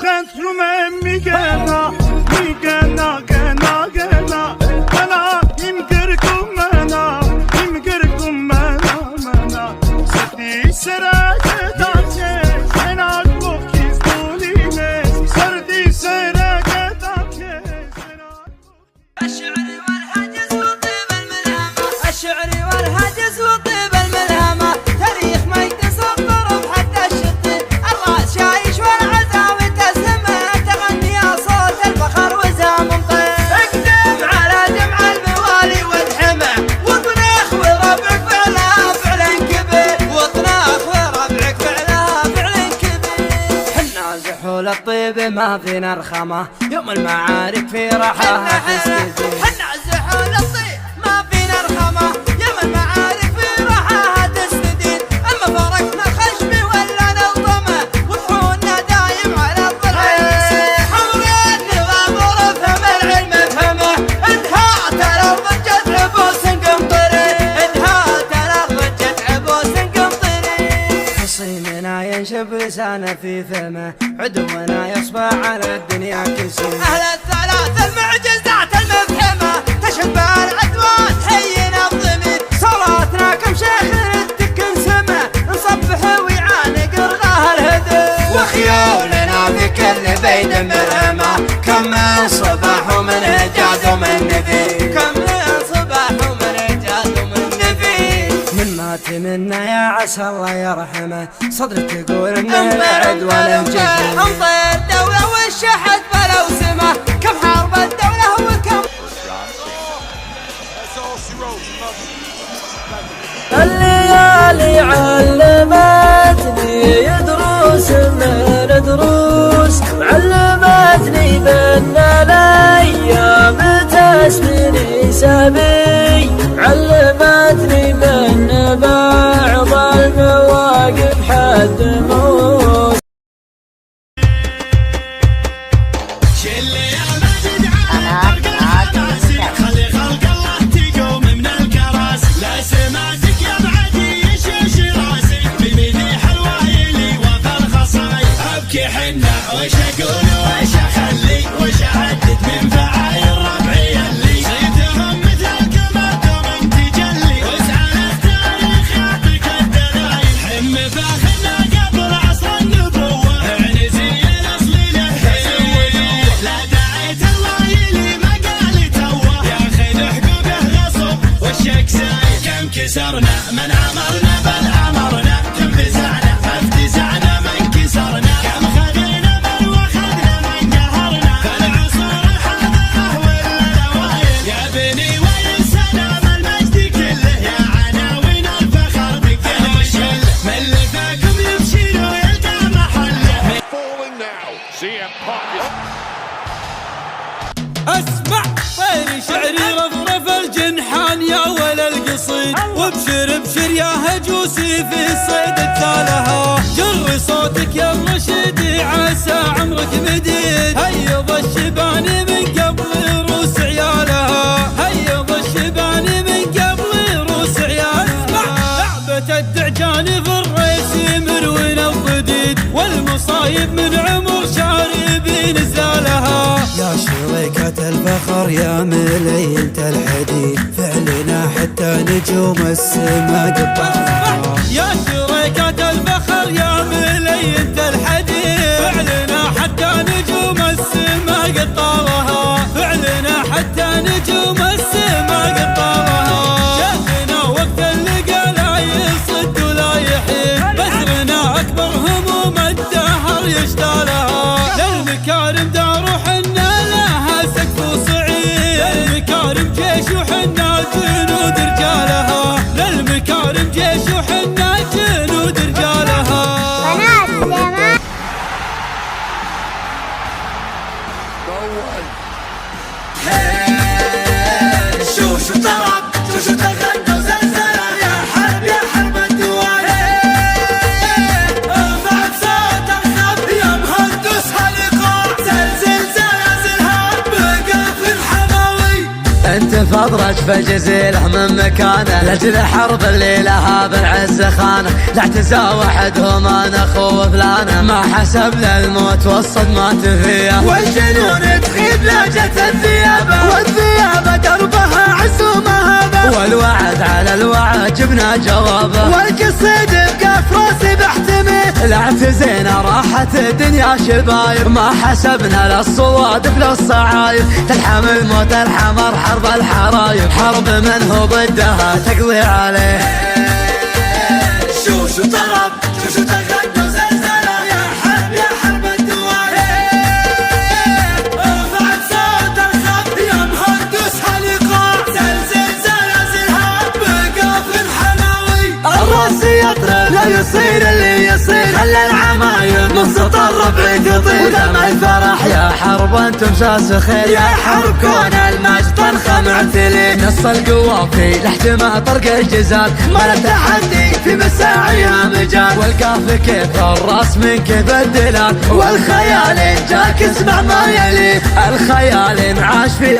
Centrum migena, migena, gena, gena. Mena, imgirkum mena, imgirkum mena, mena. Sati serake dace, sena kokiz buline. Sardi serake dace, sena. الشعري والهجس وطيب الملهمة، الشعري والهجس وطيب الملهمة. تاريخ ما يقتصر ضرب حتى الشطي، الراس شايش والعزاوي تسمع تغني يا صوت الفخر وزام مطير. اقدم على جمع الموالي والحمى، وطناخ وربعك فعلها فعل كبير، وطناخ وربعك فعلها فعل كبير. حنا زحول الطيب ما فينا رخمة، يوم المعارك في رحاها تستزيد. حنا زحول الطيب ما فينا رخمة، يوم المعارك في رحاها تستدين. اما فرقنا الخشب ولا نظمه، وطحونا دايم على الضلع. حمر النظام ورفهم العلم فهمه، انهات الارض جت عبوس قمطري، انهات الارض جت عبوس قمطري. خصيمنا ينشب لسانه في فمه، عدونا يصبح على الدنيا كسير. اهل الثلاث المعجزات المفهمه، تشب العدوان حينا الضمير. صلاتنا كم شيخ تكن سما، نصبح ويعانق رغاه الهدى. وخيولنا في كل بيت مرهمه، كم من صباح ومن هجاد ومن نفير، كم من صباح ومن هجاد ومن نفير. من مات منا يا عسى الله يرحمه، صدرك تقول انه العدوان جبر. انطير الدولة والشحت بلو سمه، كم حارب الدولة وكم. الليالي علمتني دروس من دروس، علمتني بأن الأيام تسبني سبي، علمتني بأن بعض المواقف حد موت. حنا وش اقول وش اخلي وش اعدد من فعايل ربعي اللي صيتهم مثل القمر دوم تجلي، واسعى التاريخ يعطيك الدلايل. حم فاخرنا قبل عصر النبوة، اعنزي الاصل للحين. لا داعية الله يلي ما قال توه، ياخذ حقوقه غصب والشك سايل. كم كسرنا من عمرنا بل عمرنا، كم فزعنا فافتزعنا من كسرنا، اسمع طير شعري رفرف الجنحان يا ولا القصيد، وابشر ابشر يا هجوسي في الصيد التالها. جر صوتك يا الرشيد عسى عمرك مديد، هيض الشبان من قبل روس عيالها، هيض الشبان من قبل روس عيالها. لعبة الدعجان في الريس مروين الضديد، والمصايب من عمر شاربين زالها. يا شريكة الفخر يا ملينة الحديد، فعلنا حتى نجوم السما قطعها. يا شريكة الفخر يا ملينة الحديد، فعلنا حتى نجوم السما قطعها، فعلنا حتى نجوم السما قطعها. شافنا وقت اللقا لا يصد ولا يحيد، بزرنا أكبر هموم الدهر يشتالها. للمكارم دار وحنا لها سقف وصعيد، للمكارم جيش وحنا جنود رجالها، للمكارم جيش وحنا جنود رجالها. شوشو طرب شوشو تغنى وزلزلة، يا حرب يا حرب الدول. ارفع بصوت الخف يا مهندس هالإيقاع، زلزل زلازلها بقى في الحماوي. انت الخضرج في الجزيرة من مكانه لأجل حرب اللي لها بالعز خانه لا اعتزى وحدهم انا اخو فلانه ما حسب للموت والصدمات فيه والجنون تخيب لهجة الثيابه والثيابه دربها عز ومهابه والوعد على الوعد جبنا جوابه والقصيد بقى في راسي بحتمي لا اعتزينا راحت الدنيا شبايب ما حسبنا للصوادف للصعايب تلحم الموت الحمر حرب الحرايب حرب من هو ضدها تقضي عليه شو طرب شو تغنى زلزلة يا حرب الدوار ارفع صوت الخط يا مهندس هالإيقاع زلزل زلازلها بقى في الحناوي الراس يطرب لا يصير اللي يصير خلى العمايم نص الربع تطير ودم الفرح يا حرب انتم شاس خير يا حرب كون المجد طنخه معتلي نص القوى في لحجمه طرق الجزال ما التحدي في مساعيها مجال والكاف كيف الراس من كيف الدلال والخيال جاك اسمع ما يلي الخيال عاش في